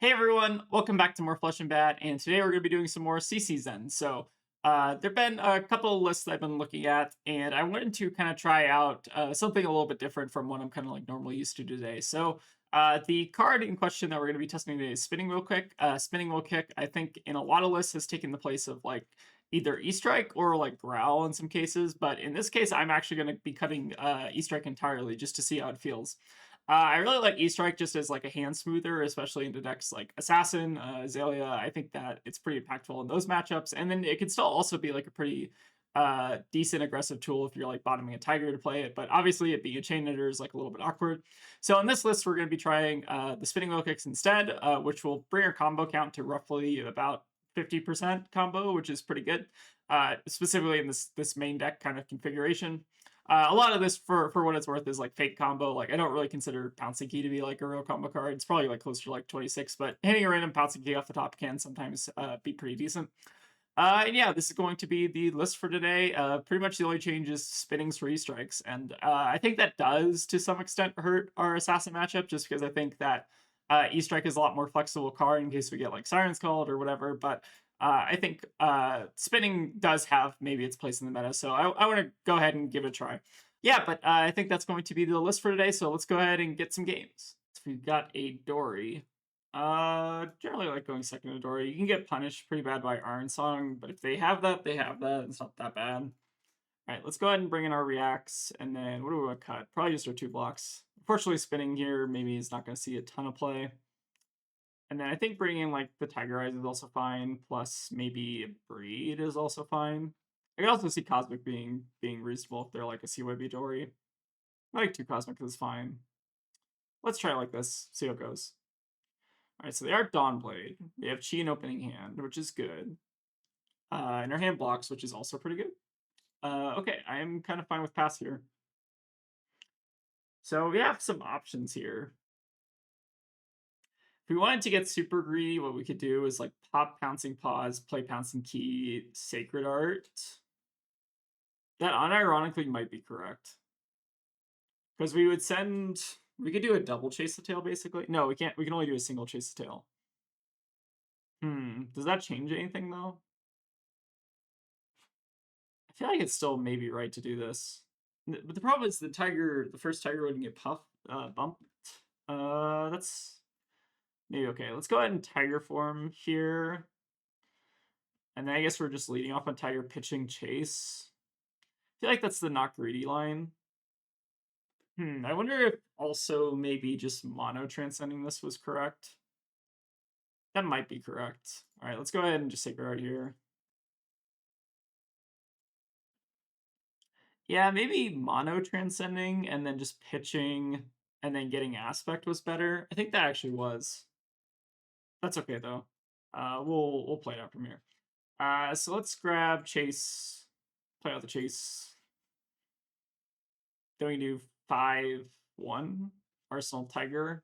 Hey everyone, welcome back to more Flesh and Bat, and today we're going to be doing some more CC Zen. There've been a couple of lists I've been looking at, and I wanted to kind of try out something a little bit different from what I'm kind of like normally used to today. The card in question that we're going to be testing today is Spinning Wheel Kick. Spinning Wheel Kick, I think, in a lot of lists has taken the place of like either E-Strike or like Growl in some cases, but in this case, I'm actually going to be cutting E-Strike entirely just to see how it feels. I really like E-Strike just as like a hand smoother, especially into decks like Assassin, Azalea. I think that it's pretty impactful in those matchups. And then it can still also be like a pretty decent aggressive tool if you're like bottoming a Tiger to play it. But obviously, it being a chain knitter is like a little bit awkward. So on this list, we're going to be trying the spinning wheel kicks instead, which will bring our combo count to roughly about 50% combo, which is pretty good, specifically in this main deck kind of configuration. A lot of this, for what it's worth, is like fake combo. Like I don't really consider Pouncing Key to be like a real combo card. It's probably like closer to like 26, but hitting a random Pouncing Key off the top can sometimes be pretty decent. And yeah, this is going to be the list for today. Pretty much the only change is spinning three strikes, and I think that does to some extent hurt our assassin matchup, just because I think that E strike is a lot more flexible card in case we get like sirens called or whatever. But I think spinning does have maybe its place in the meta, so I want to go ahead and give it a try. Yeah, but I think that's going to be the list for today. So let's go ahead and get some games. So we've got a Dori. Generally like going second to Dori. You can get punished pretty bad by Iron Song, but if they have that, they have that. It's not that bad. All right, let's go ahead and bring in our reacts, and then what do we want to cut? Probably just our 2 blocks. Unfortunately, spinning here maybe is not going to see a ton of play. And then I think bringing in like the Tiger Eyes is also fine, plus maybe a Breed is also fine. I can also see Cosmic being reasonable if they're like a CYB Dori. I like 2 Cosmic is fine. Let's try it like this, see how it goes. All right, so they are Dawnblade. We have Chi in opening hand, which is good. And our hand blocks, which is also pretty good. Okay, I am kind of fine with pass here. So we have some options here. If we wanted to get super greedy, what we could do is like pop Pouncing Paws, play Pouncing Key, Sacred Art. That unironically might be correct. Because we could do a double Chase the Tail basically. No, we can't. We can only do a single Chase the Tail. Does that change anything though? I feel like it's still maybe right to do this. But the problem is the first tiger wouldn't get bumped. That's maybe okay. Let's go ahead and tiger form here. And then I guess we're just leading off on tiger pitching chase. I feel like that's the not greedy line. I wonder if also maybe just mono transcending this was correct. That might be correct. All right, let's go ahead and just take it right here. Yeah, maybe mono transcending and then just pitching and then getting aspect was better. I think that actually was. That's okay though. We'll play it out from here. So let's grab chase, play out the chase. Then we do 5-1 Arsenal Tiger.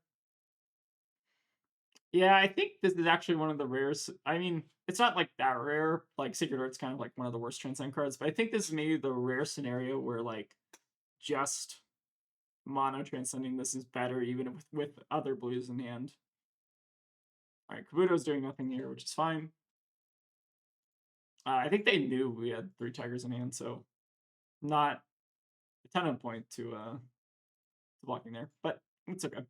Yeah, I think this is actually one of the rares. I mean, it's not like that rare. Like Sacred Art's kind of like one of the worst transcend cards, but I think this is maybe the rare scenario where like just mono transcending this is better even with other blues in hand. All right, Kabuto's doing nothing here, which is fine. I think they knew we had 3 tigers in hand, so not a ton of point to blocking there, but it's okay.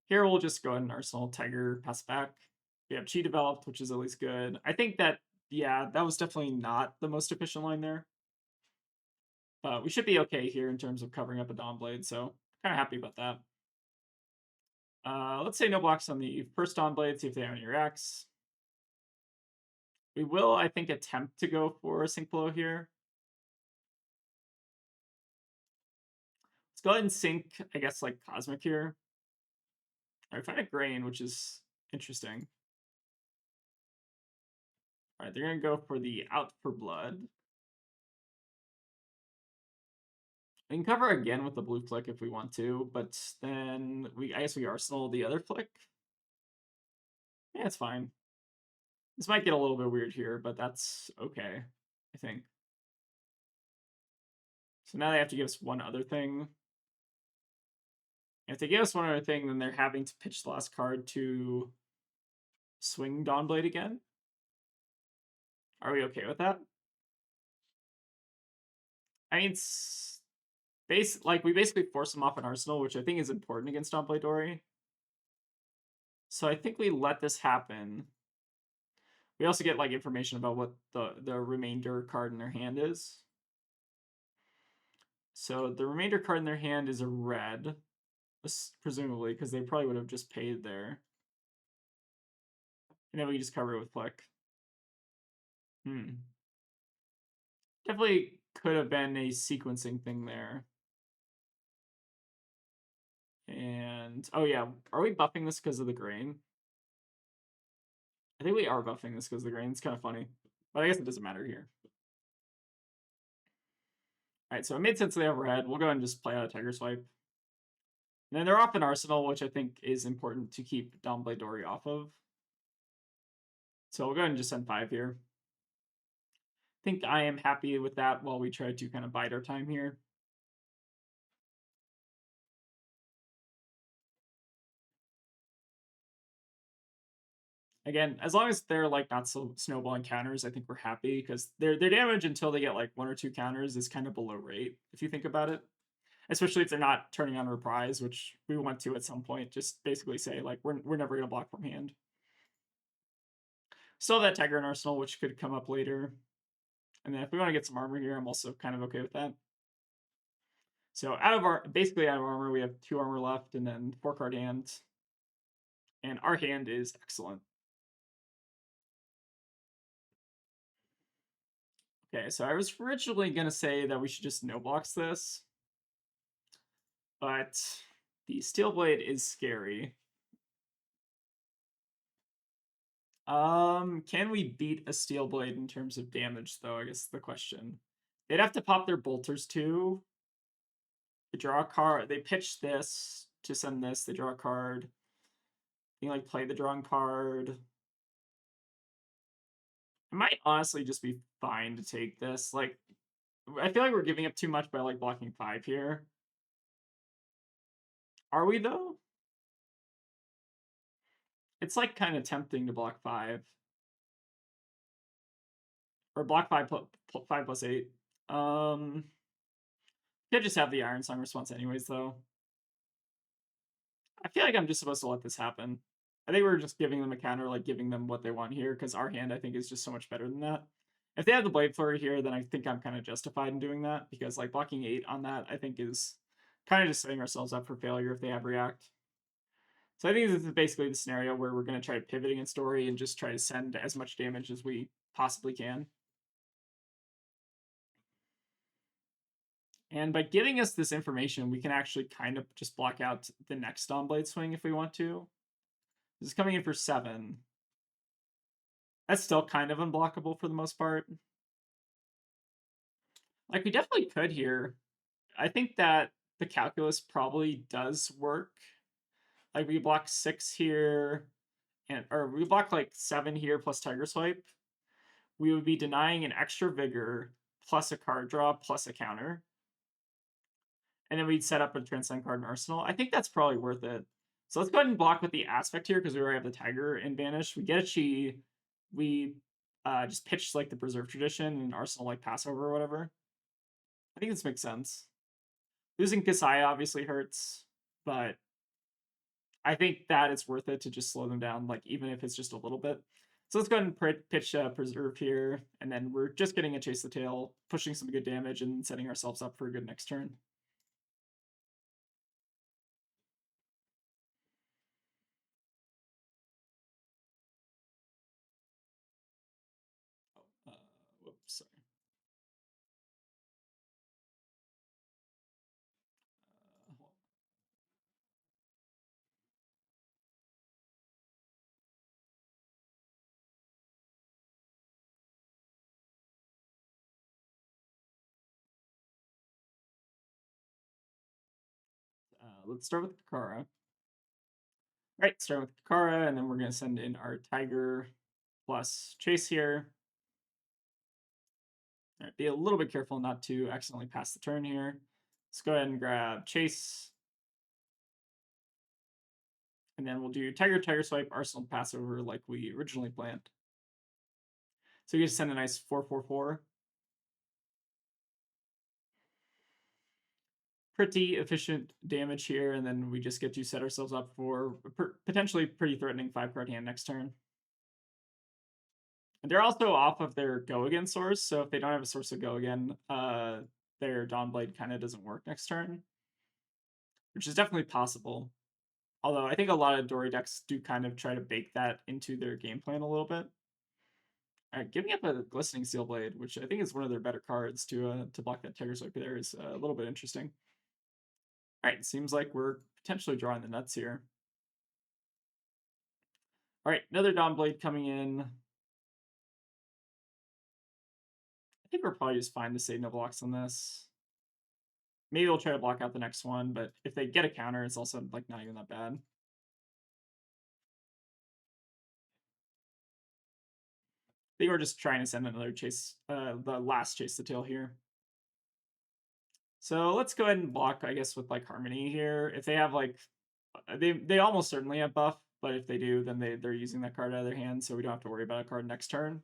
Here we'll just go ahead and Arsenal Tiger pass back. We have Chi developed, which is at least good. I think that, yeah, that was definitely not the most efficient line there. But we should be okay here in terms of covering up a Dawnblade, so kind of happy about that. Let's say no blocks on the first Dawnblade, see if they have any reacts. We will, I think, attempt to go for a Sync Blow here. Let's go ahead and sync, I guess, like Cosmic here. I find a Grain, which is interesting. All right, they're going to go for the Out for Blood. We can cover again with the blue flick if we want to, but then I guess we arsenal the other flick. Yeah, it's fine. This might get a little bit weird here, but that's okay, I think. So now they have to give us one other thing. If they give us one other thing, then they're having to pitch the last card to swing Dawnblade again. Are we okay with that? I mean, we basically force them off an arsenal, which I think is important against Dawnblade Dori. So I think we let this happen. We also get like information about what the remainder card in their hand is. So the remainder card in their hand is a red, presumably, because they probably would have just paid there. And then we just cover it with Flick. Definitely could have been a sequencing thing there. And, oh yeah, are we buffing this because of the grain? I think we are buffing this because of the grain. It's kind of funny. But I guess it doesn't matter here. Alright, so it made sense they have red. We'll go ahead and just play out a Tiger Swipe. And then they're off an Arsenal, which I think is important to keep Dawnblade Dori off of. So we'll go ahead and just send 5 here. I think I am happy with that while we try to kind of bide our time here. Again, as long as they're like not so snowballing counters, I think we're happy because their damage until they get like 1 or 2 counters is kind of below rate, if you think about it. Especially if they're not turning on reprise, which we want to at some point. Just basically say like we're never gonna block from hand. Still have that Tiger in Arsenal, which could come up later. And then if we want to get some armor here, I'm also kind of okay with that. So basically out of armor, we have 2 armor left, and then 4 card hand. And our hand is excellent. Okay, so I was originally gonna say that we should just no box this, but the Steel Blade is scary. Can we beat a Steel Blade in terms of damage, though? I guess is the question. They'd have to pop their bolters too. They draw a card. They pitch this to send this. They draw a card. You like play the drawing card. It might honestly just be fine to take this. Like, I feel like we're giving up too much by like blocking 5 here. Are we though? It's like kind of tempting to block 5. Or block 5 plus 8. Could just have the Iron Song response anyways, though. I feel like I'm just supposed to let this happen. I think we're just giving them a counter, like giving them what they want here, because our hand, I think, is just so much better than that. If they have the Blade Flurry here, then I think I'm kind of justified in doing that, because like blocking 8 on that, I think is kind of just setting ourselves up for failure if they have React. So I think this is basically the scenario where we're going to try to pivot against Dori and just try to send as much damage as we possibly can. And by giving us this information, we can actually kind of just block out the next Dawnblade swing if we want to. This is coming in for 7. That's still kind of unblockable for the most part. Like, we definitely could here. I think that the calculus probably does work. Like, we block 6 here, or we block like 7 here plus Tiger Swipe. We would be denying an extra Vigor plus a card draw plus a counter. And then we'd set up a Transcend card in Arsenal. I think that's probably worth it. So let's go ahead and block with the Aspect here because we already have the Tiger in Banish. We get a Chi. We just pitch like the Preserve Tradition and Arsenal like Passover or whatever. I think this makes sense. Losing Kasaya obviously hurts, but I think that it's worth it to just slow them down, like even if it's just a little bit. So let's go ahead and pitch Preserve here, and then we're just getting a Chase the Tail, pushing some good damage, and setting ourselves up for a good next turn. Whoops, sorry. Let's start with Kakara. Right, start with Kakara, and then we're going to send in our Tiger plus Chase here. All right, be a little bit careful not to accidentally pass the turn here. Let's go ahead and grab Chase. And then we'll do Tiger Swipe, Arsenal Passover like we originally planned. So you just send a nice 4/4/4. Pretty efficient damage here, and then we just get to set ourselves up for potentially pretty threatening 5-card hand next turn. And they're also off of their go again source, so if they don't have a source to go again, their Dawnblade kind of doesn't work next turn, which is definitely possible. Although I think a lot of Dori decks do kind of try to bake that into their game plan a little bit. All right, giving up a Glistening Steelblade, which I think is one of their better cards to block that Tiger Swipe there, is a little bit interesting. All right, seems like we're potentially drawing the nuts here. All right, another Dawnblade coming in. I think we're probably just fine to say no blocks on this. Maybe we'll try to block out the next one, but if they get a counter, it's also like not even that bad. I think we're just trying to send another chase, the last Chase the Tail here. So let's go ahead and block, I guess, with like Harmony here. If they have like, they almost certainly have buff, but if they do, then they're using that card out of their hand, so we don't have to worry about a card next turn.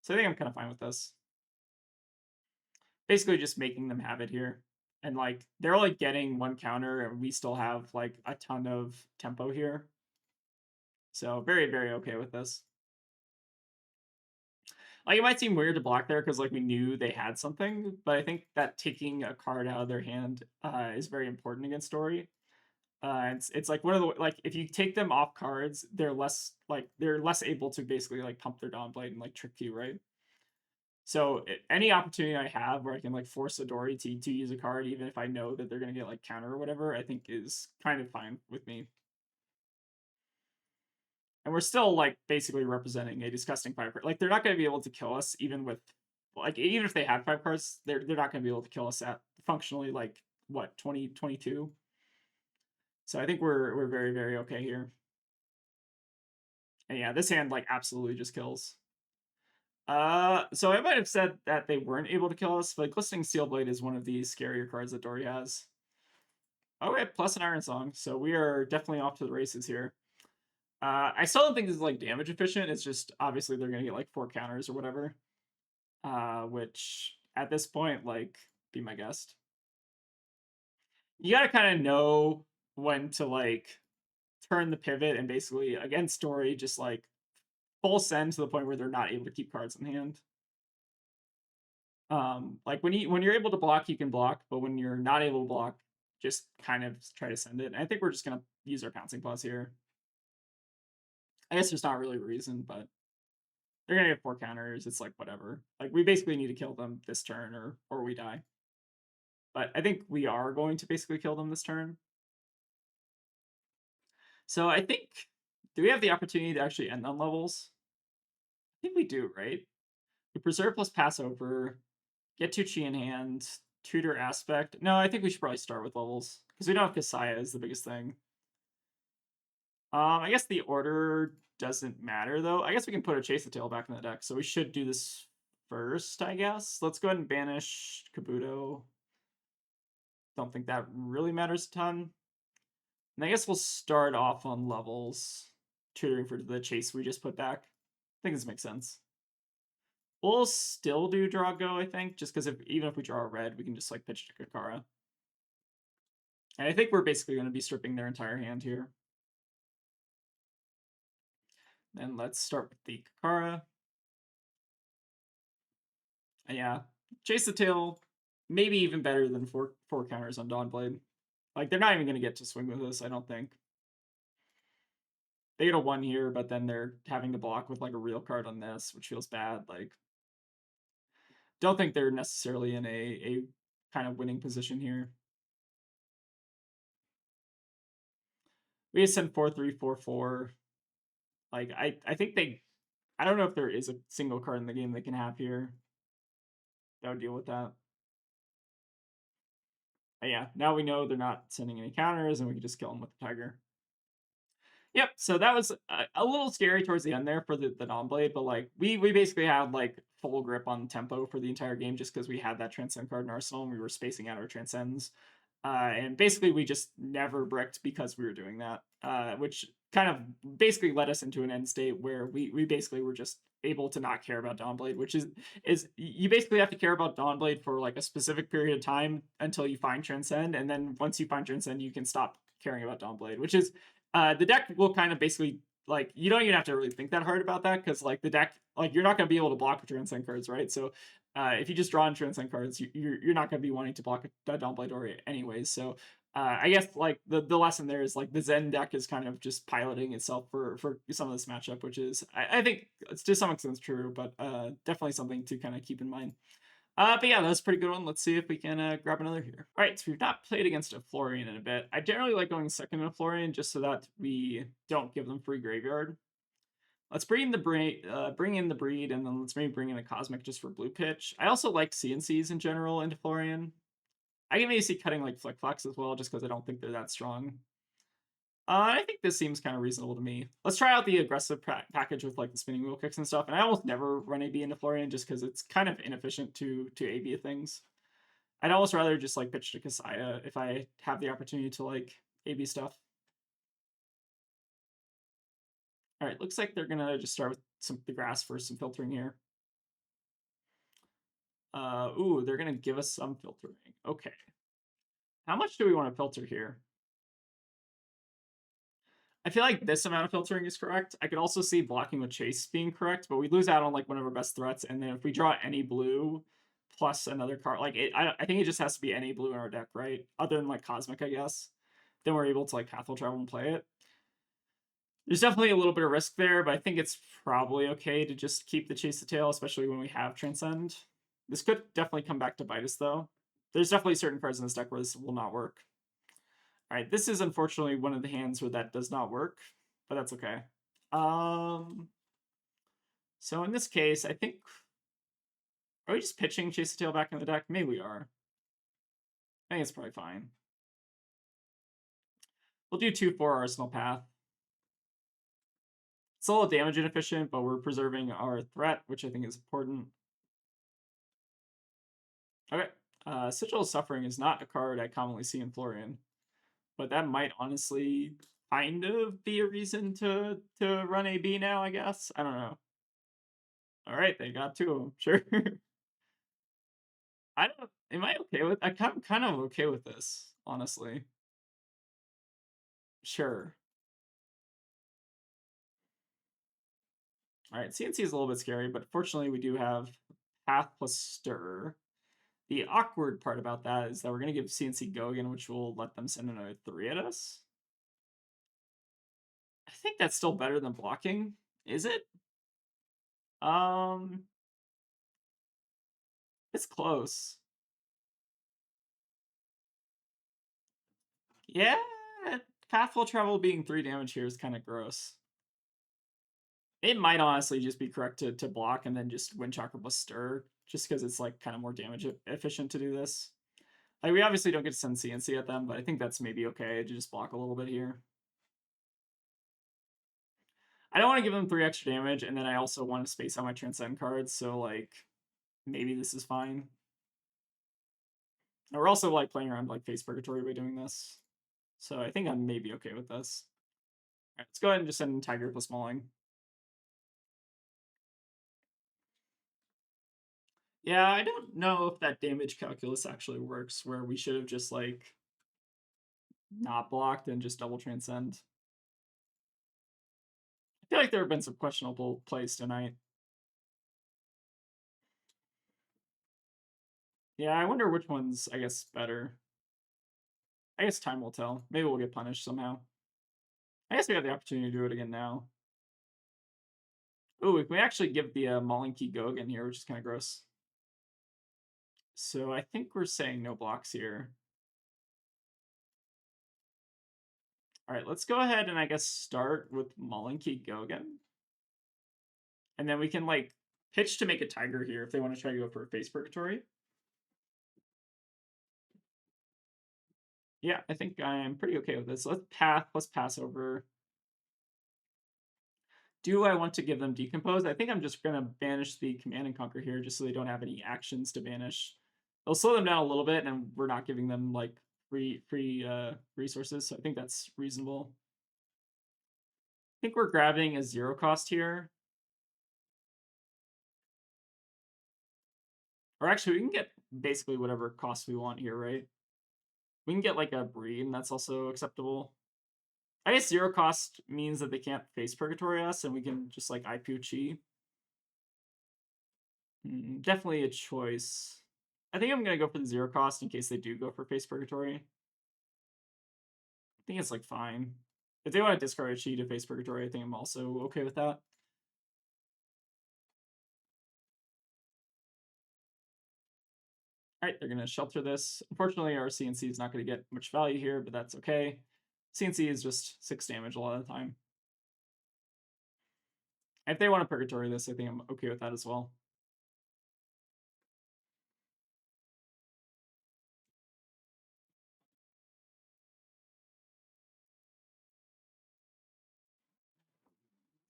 So I think I'm kind of fine with this. Basically just making them have it here. And like they're only getting one counter and we still have like a ton of tempo here. So very, very okay with this. Like it might seem weird to block there because like we knew they had something, but I think that taking a card out of their hand is very important against Dori. It's like one of the like if you take them off cards, they're less able to basically like pump their Dawnblade and like trick you, right? So any opportunity I have where I can like force a Dori to use a card, even if I know that they're gonna get like counter or whatever, I think is kind of fine with me. And we're still like basically representing a disgusting 5-card. Like they're not gonna be able to kill us even with like even if they had 5 cards, they're not gonna be able to kill us at functionally like what 2022. So I think we're very, very okay here. And yeah, this hand like absolutely just kills. So I might have said that they weren't able to kill us, but Glistening Steelblade is one of the scarier cards that Dori has. Okay, plus an Iron Song, so we are definitely off to the races here. I still don't think this is like damage efficient. It's just obviously they're gonna get like 4 counters or whatever. Which at this point, like, be my guest. You gotta kind of know when to like turn the pivot and basically against Dori just like full send to the point where they're not able to keep cards in hand. Like when you're able to block, you can block, but when you're not able to block, just kind of try to send it. And I think we're just gonna use our pouncing pause here. I guess there's not really a reason, but they're gonna get 4 counters. It's like whatever. Like we basically need to kill them this turn or we die. But I think we are going to basically kill them this turn. So I think, do we have the opportunity to actually end on levels? I think we do, right? We preserve plus pass over, get 2 chi in hand, tutor aspect. No, I think we should probably start with levels because we don't have Kasaya is the biggest thing. I guess the order doesn't matter though. I guess we can put a Chase the Tail back in the deck, so we should do this first, I guess. Let's go ahead and banish Kabuto. Don't think that really matters a ton. And I guess we'll start off on levels, tutoring for the Chase we just put back. I think this makes sense. We'll still do draw go, I think, just because even if we draw a red, we can just like pitch to Kakara. And I think we're basically going to be stripping their entire hand here. And let's start with the Kakara. And yeah, Chase the Tail, maybe even better than four counters on Dawnblade. Like, they're not even going to get to swing with this, I don't think. They get a 1 here, but then they're having to block with like a real card on this, which feels bad. Like, don't think they're necessarily in a kind of winning position here. We just send 4/3/4/4. Like, I think I don't know if there is a single card in the game they can have here that would deal with that. But yeah, now we know they're not sending any counters, and we can just kill them with the Tiger. Yep, so that was a little scary towards the end there for the Dawnblade, but like we basically had like full grip on tempo for the entire game just because we had that Transcend card in Arsenal and we were spacing out our Transcends. And basically we just never bricked because we were doing that, which kind of basically led us into an end state where we basically were just able to not care about Dawnblade, which is you basically have to care about Dawnblade for like a specific period of time until you find Transcend, and then once you find Transcend, you can stop caring about Dawnblade, which is the deck will kind of basically like you don't even have to really think that hard about that because like the deck like you're not going to be able to block with Transcend cards, right? So if you just draw in Transcend cards, you're not going to be wanting to block a Dawnblade Dori anyways. So I guess like the lesson there is like the Zen deck is kind of just piloting itself for some of this matchup, which is I think it's to some extent true, but definitely something to kind of keep in mind. But yeah, that's a pretty good one. Let's see if we can grab another here. All right, so we've not played against a Floorian in a bit. I generally like going second in a Floorian just so that we don't give them free graveyard. Let's bring in the breed, and then let's maybe bring in a Cosmic just for blue pitch. I also like CNCs in general into Floorian. I can maybe see cutting like Flick Flax as well, just because I don't think they're that strong. I think this seems kind of reasonable to me. Let's try out the aggressive package with like the spinning wheel kicks and stuff. And I almost never run AB into Floorian just because it's kind of inefficient to AB things. I'd almost rather just like pitch to Kasaya if I have the opportunity to like AB stuff. All right, looks like they're gonna just start with the grass for some filtering here. Ooh, they're gonna give us some filtering. Okay. How much do we want to filter here? I feel like this amount of filtering is correct. I could also see blocking with Chase being correct, but we lose out on like one of our best threats. And then if we draw any blue plus another card, like I think it just has to be any blue in our deck, right? Other than like Cosmic, I guess. Then we're able to like Path Will Travel and play it. There's definitely a little bit of risk there, but I think it's probably okay to just keep the Chase the Tail, especially when we have Transcend. This could definitely come back to bite us, though. There's definitely certain cards in this deck where this will not work. All right, this is unfortunately one of the hands where that does not work, but that's okay. So in this case, I think... Are we just pitching Chase the Tail back in the deck? Maybe we are. I think it's probably fine. We'll do 2-4 Arsenal Path. It's a little damage inefficient, but we're preserving our threat, which I think is important. Okay. Sigil of Suffering is not a card I commonly see in Floorian, but that might honestly kind of be a reason to run AB now, I guess. I don't know. All right, they got two of them. Sure. I don't. Am I okay with? I'm kind of okay with this, honestly. Sure. All right, CNC is a little bit scary, but fortunately we do have Path plus Stir. The awkward part about that is that we're going to give CNC go again, which will let them send another 3 at us. I think that's still better than blocking. Is it? It's close. Yeah, Path Will Travel being 3 damage here is kind of gross. It might honestly just be correct to block and then just Wind Chakra plus Stir, just because it's like kind of more damage efficient to do this. Like we obviously don't get to send CNC at them, but I think that's maybe okay to just block a little bit here. I don't want to give them 3 extra damage, and then I also want to space out my Transcend cards, so like maybe this is fine. And we're also like playing around like Face Purgatory by doing this. So I think I'm maybe okay with this. All right, let's go ahead and just send Tiger plus Mauling. Yeah, I don't know if that damage calculus actually works, where we should have just like not blocked and just double Transcend. I feel like there have been some questionable plays tonight. Yeah, I wonder which one's, I guess, better. I guess time will tell. Maybe we'll get punished somehow. I guess we have the opportunity to do it again now. Oh, we can actually give the Mauling Key go again here, which is kind of gross. So I think we're saying no blocks here. All right, let's go ahead and I guess start with Mauling Key go again. And then we can like pitch to make a Tiger here if they want to try to go for a Face Purgatory. Yeah, I think I'm pretty okay with this. Let's pass over. Do I want to give them Decompose? I think I'm just going to banish the Command and Conquer here just so they don't have any actions to banish. It'll slow them down a little bit, and we're not giving them like free resources, so I think that's reasonable. I think we're grabbing a 0 cost here. Or actually, we can get basically whatever cost we want here, right? We can get like a breed, and that's also acceptable. I guess 0 cost means that they can't face Purgatory us, and we can just like IPU Chi. Definitely a choice. I think I'm going to go for the 0 cost in case they do go for face Purgatory. I think it's like fine. If they want to discard a Chi to face Purgatory, I think I'm also okay with that. Alright, they're going to shelter this. Unfortunately, our CNC is not going to get much value here, but that's okay. CNC is just 6 damage a lot of the time. If they want to Purgatory this, I think I'm okay with that as well.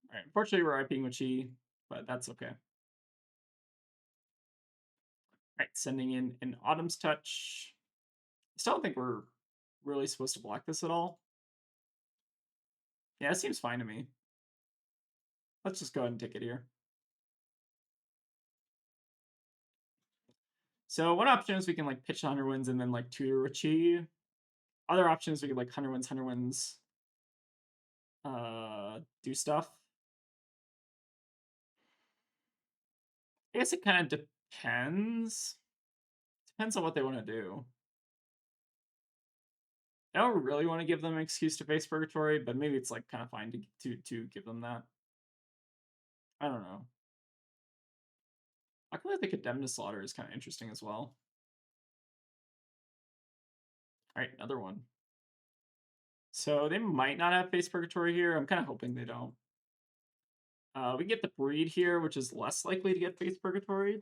Alright, unfortunately we're IPing with Chi, but that's okay. Alright, sending in an Autumn's Touch. I still don't think we're really supposed to block this at all. Yeah, it seems fine to me. Let's just go ahead and take it here. So one option is we can like pitch 100 wins and then like tutor a Chi. Other options we could like 100 wins, do stuff. I guess it kind of depends. Depends on what they want to do. I don't really want to give them an excuse to face Purgatory, but maybe it's like kind of fine to give them that. I don't know. I feel like the Condemned to Slaughter is kind of interesting as well. Alright, another one. So they might not have face Purgatory here. I'm kind of hoping they don't. We get the Breed here, which is less likely to get face Purgatory.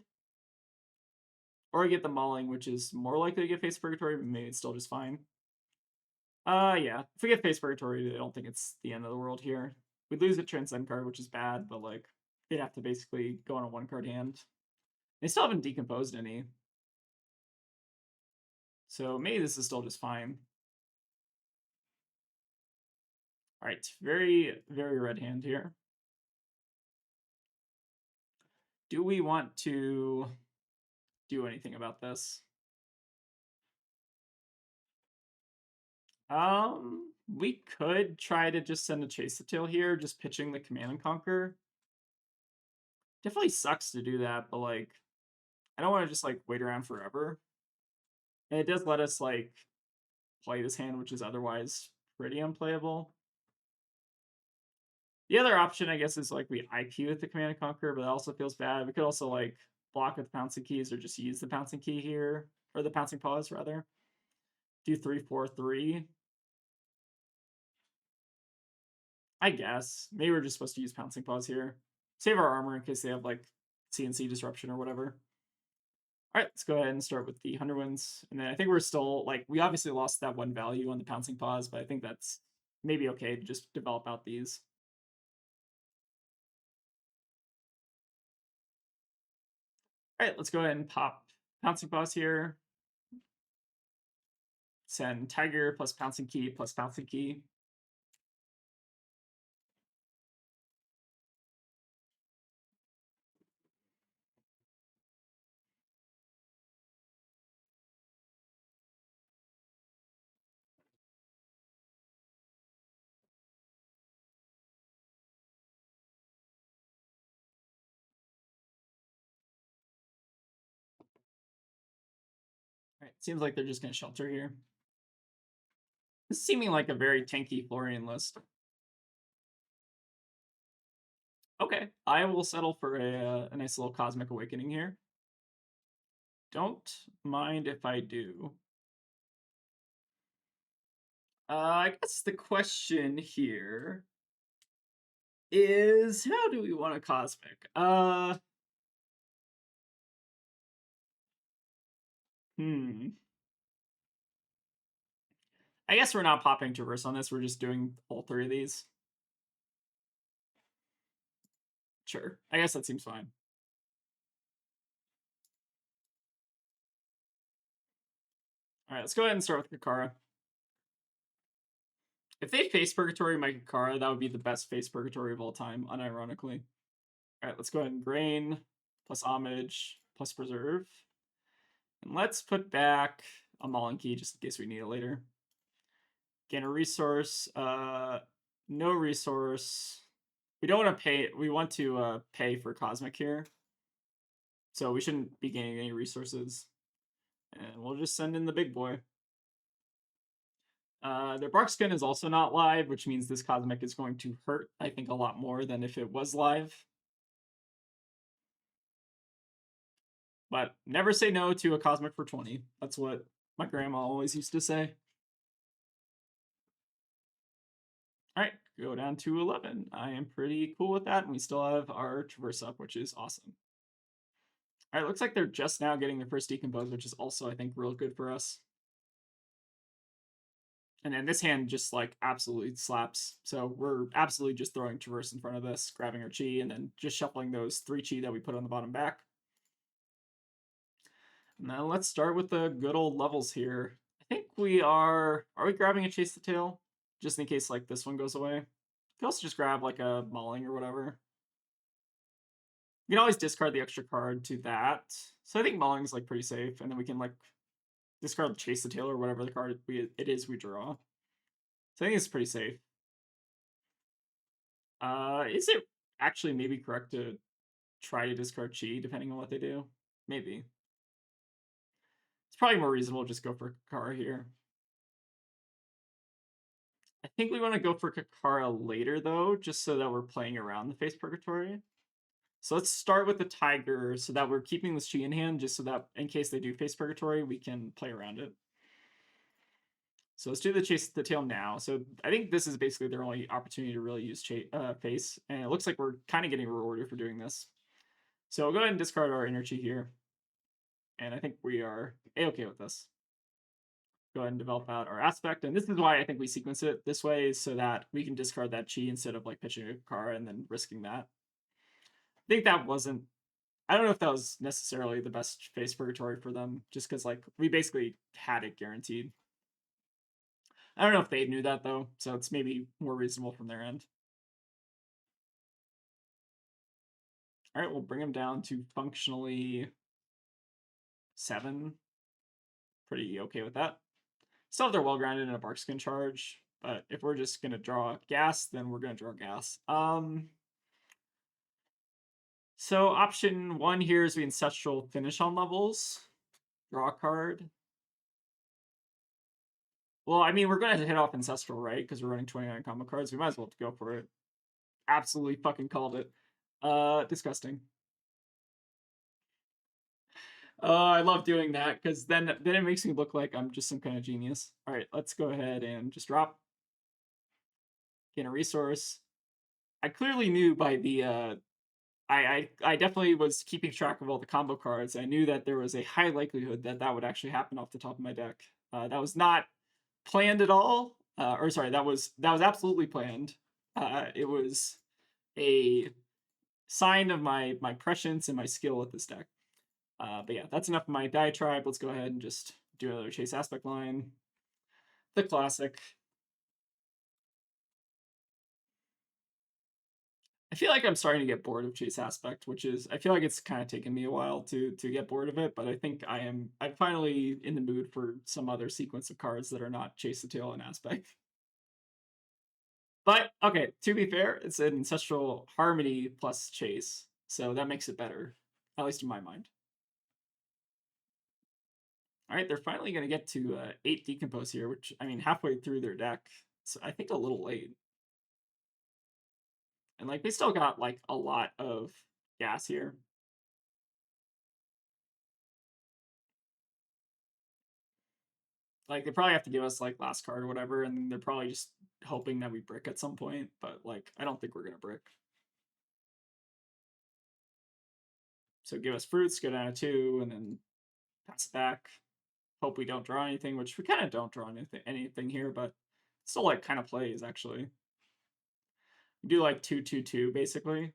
Or we get the Mauling, which is more likely to get face Purgatory, but maybe it's still just fine. Yeah. If we get face Purgatory, I don't think it's the end of the world here. We lose a Transcend card, which is bad, but like they'd have to basically go on a 1-card hand. They still haven't decomposed any. So maybe this is still just fine. Alright, very, very red hand here. Do we want to do anything about this? We could try to just send a Chase the Tail here, just pitching the Command and Conquer. Definitely sucks to do that, but like, I don't want to just like wait around forever. And it does let us like play this hand, which is otherwise pretty unplayable. The other option, I guess, is like we IQ with the Command and Conquer, but that also feels bad. We could also like block with Pouncing Keys or just use the Pouncing Key here, or the Pouncing Paws rather. Do 3/4/3. I guess. Maybe we're just supposed to use Pouncing Paws here. Save our armor in case they have like CNC disruption or whatever. All right, let's go ahead and start with the 100 wins. And then I think we're still, like, we obviously lost that 1 value on the Pouncing Paws, but I think that's maybe okay to just develop out these. All right, let's go ahead and pop Pouncing Paws here. Send Tiger plus Pouncing Key plus Pouncing Key. All right, seems like they're just going to shelter here. This is seeming like a very tanky Floorian list. Okay, I will settle for a nice little Cosmic Awakening here. Don't mind if I do. I guess the question here is, how do we want a Cosmic? I guess we're not popping Traverse on this. We're just doing all 3 of these. Sure. I guess that seems fine. All right, let's go ahead and start with Kakara. If they face Purgatory my Kakara, that would be the best face Purgatory of all time, unironically. All right, let's go ahead and Grain, plus Homage, plus Preserve. And let's put back a Malinki just in case we need it later. Gain a resource. No resource. We don't want to pay. We want to pay for Cosmic here. So we shouldn't be gaining any resources. And we'll just send in the big boy. Their Bark Skin is also not live, which means this Cosmic is going to hurt, I think, a lot more than if it was live. But never say no to a Cosmic for 20. That's what my grandma always used to say. All right, go down to 11. I am pretty cool with that, and we still have our Traverse up, which is awesome. All right, looks like they're just now getting their first Decompose, which is also, I think, real good for us. And then this hand just, like, absolutely slaps. So we're absolutely just throwing Traverse in front of this, grabbing our Chi, and then just shuffling those 3 Chi that we put on the bottom back. Now let's start with the good old levels here. I think we are we grabbing a Chase the Tail? Just in case, like, this one goes away. You can also just grab, like, a Mauling or whatever. You can always discard the extra card to that. So I think Mauling's, like, pretty safe, and then we can, like, discard Chase the Tail or whatever the card it is we draw. So I think it's pretty safe. Is it actually maybe correct to try to discard Chi, depending on what they do? Maybe. It's probably more reasonable to just go for Kakara here. I think we want to go for Kakara later, though, just so that we're playing around the face Purgatory. So let's start with the Tiger so that we're keeping this Chi in hand, just so that in case they do face Purgatory, we can play around it. So let's do the Chase the Tail now. So I think this is basically their only opportunity to really use face, and it looks like we're kind of getting rewarded for doing this. So we'll go ahead and discard our energy here. And I think we are A-okay with this. Go ahead and develop out our aspect. And this is why I think we sequence it this way, so that we can discard that Chi instead of, like, pitching a Kakara and then risking that. I think that wasn't... I don't know if that was necessarily the best face Purgatory for them, just because, like, we basically had it guaranteed. I don't know if they knew that, though, so it's maybe more reasonable from their end. All right, we'll bring them down to functionally 7. Pretty okay with that. Still have their well-grounded and a bark skin charge, but if we're just going to draw gas, then we're going to draw gas. So option 1 here is we Ancestral finish on levels. Draw a card. Well, I mean, we're going to hit off Ancestral, right? Because we're running 29 combo cards. We might as well go for it. Absolutely fucking called it. Disgusting. I love doing that, because then it makes me look like I'm just some kind of genius. All right, let's go ahead and just drop. Gain a resource. I clearly knew by the... I definitely was keeping track of all the combo cards. I knew that there was a high likelihood that that would actually happen off the top of my deck. That was not planned at all. Or sorry, that was absolutely planned. It was a sign of my prescience and my skill with this deck. But yeah, that's enough of my diatribe. Let's go ahead and just do another Chase Aspect line. The classic. I feel like I'm starting to get bored of Chase Aspect, which is... I feel like it's kind of taken me a while to get bored of it, but I think I'm finally in the mood for some other sequence of cards that are not Chase the Tail and Aspect. But, okay, to be fair, it's an Ancestral Harmony plus Chase, so that makes it better, at least in my mind. All right, they're finally going to get to 8 Decompose here, which, I mean, halfway through their deck. So I think a little late. And, like, they still got, like, a lot of gas here. Like, they probably have to give us, like, last card or whatever, and they're probably just hoping that we brick at some point, but, like, I don't think we're going to brick. So give us fruits, go down to 2, and then pass it back. Hope we don't draw anything, which we kind of don't draw anything here, but still, like, kind of plays, actually. We do, like, 2-2-2, basically.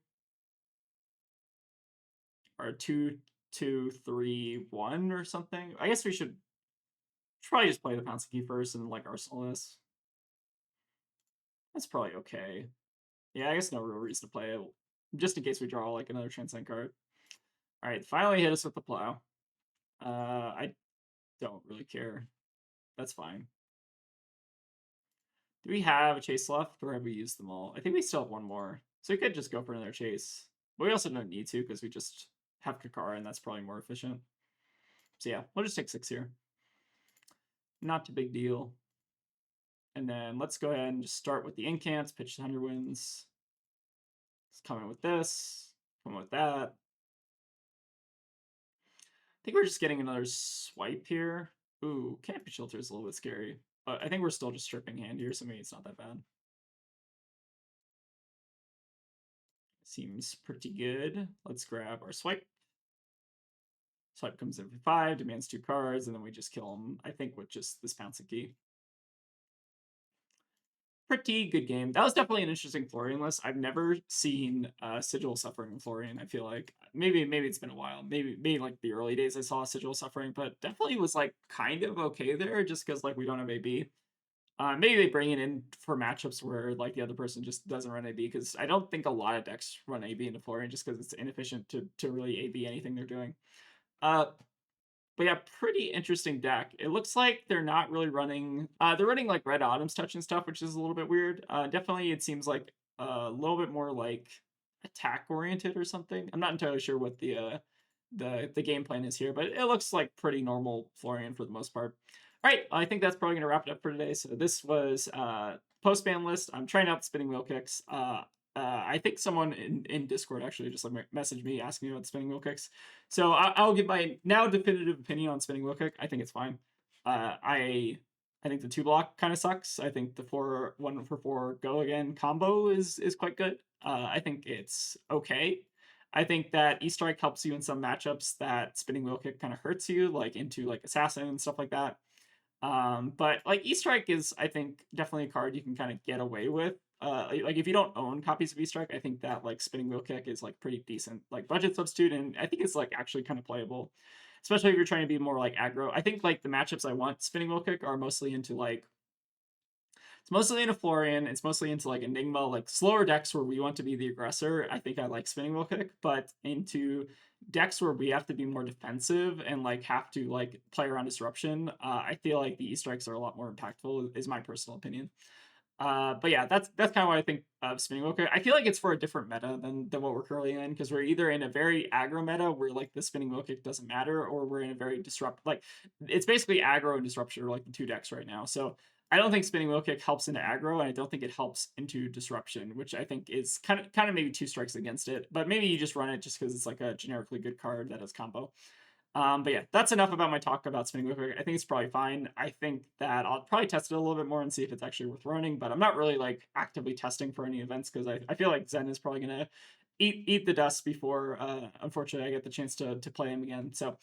Or 2-2-3-1 or something. I guess we should Should probably just play the Pounce Key first and like arsenal this. That's probably okay. Yeah, I guess no real reason to play it, just in case we draw like another Transcend card. All right, finally hit us with the plow. I don't really care. That's fine. Do we have a chase left, or have we used them all? I think we still have one more, so we could just go for another chase. But we also don't need to because we just have Kakara, and that's probably more efficient. So yeah, we'll just take 6 here. Not a big deal. And then let's go ahead and just start with the incants, pitch 100 wins. Let's come in with this, come in with that. I think we're just getting another swipe here. Ooh, Canopy Shelter is a little bit scary. But I think we're still just stripping hand here, so maybe it's not that bad. Seems pretty good. Let's grab our swipe. Swipe comes in for 5, demands 2 cards, and then we just kill him, I think, with just this Pouncing Key. Pretty good game. That was definitely an interesting Floorian list. I've never seen Sigil Suffering in Floorian. I feel like maybe it's been a while. Maybe like the early days I saw Sigil Suffering, but definitely was like kind of okay there, just because like we don't have AB. Maybe they bring it in for matchups where like the other person just doesn't run AB, because I don't think a lot of decks run AB into Floorian just because it's inefficient to really AB anything they're doing. But yeah, pretty interesting deck. It looks like they're not really running. They're running like Red Autumn's Touch and stuff, which is a little bit weird. Definitely, it seems like a little bit more like attack oriented or something. I'm not entirely sure what the game plan is here, but it looks like pretty normal Floorian for the most part. All right, I think that's probably gonna wrap it up for today. So this was post ban list. I'm trying out the spinning wheel kicks. I think someone in Discord actually just like messaged me asking me about the spinning wheel kicks. So I'll give my now definitive opinion on spinning wheel kick. I think it's fine. I think the 2-block kind of sucks. I think the 1 for 4 go again combo is quite good. I think it's okay. I think that E-Strike helps you in some matchups that spinning wheel kick kind of hurts you, like into like assassin and stuff like that. But like E-Strike is, I think, definitely a card you can kind of get away with. Like if you don't own copies of E-Strike, I think that like spinning wheel kick is like pretty decent, like budget substitute, and I think it's like actually kind of playable, especially if you're trying to be more like aggro. I think like the matchups I want spinning wheel kick are mostly into like, it's mostly into Floorian, it's mostly into like Enigma, like slower decks where we want to be the aggressor. I think I like spinning wheel kick, but into decks where we have to be more defensive and like have to like play around disruption, I feel like the E-Strikes are a lot more impactful, is my personal opinion. But yeah, that's kind of what I think of spinning wheel kick. I feel like it's for a different meta than what we're currently in, because we're either in a very aggro meta where like the spinning wheel kick doesn't matter, or we're in a very disrupt, like it's basically aggro and disruption are like the 2 decks right now. So I don't think spinning wheel kick helps into aggro, and I don't think it helps into disruption, which I think is kind of maybe 2 strikes against it. But maybe you just run it just because it's like a generically good card that has combo. But yeah, that's enough about my talk about spinning wheel kick. I think it's probably fine. I think that I'll probably test it a little bit more and see if it's actually worth running, but I'm not really like actively testing for any events because I feel like Zen is probably gonna eat the dust before unfortunately I get the chance to play him again. So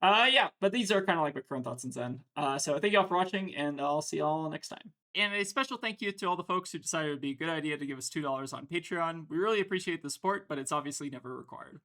yeah, but these are kind of like my current thoughts on Zen. So thank you all for watching, and I'll see y'all next time. And a special thank you to all the folks who decided it would be a good idea to give us $2 on Patreon. We really appreciate the support, but it's obviously never required.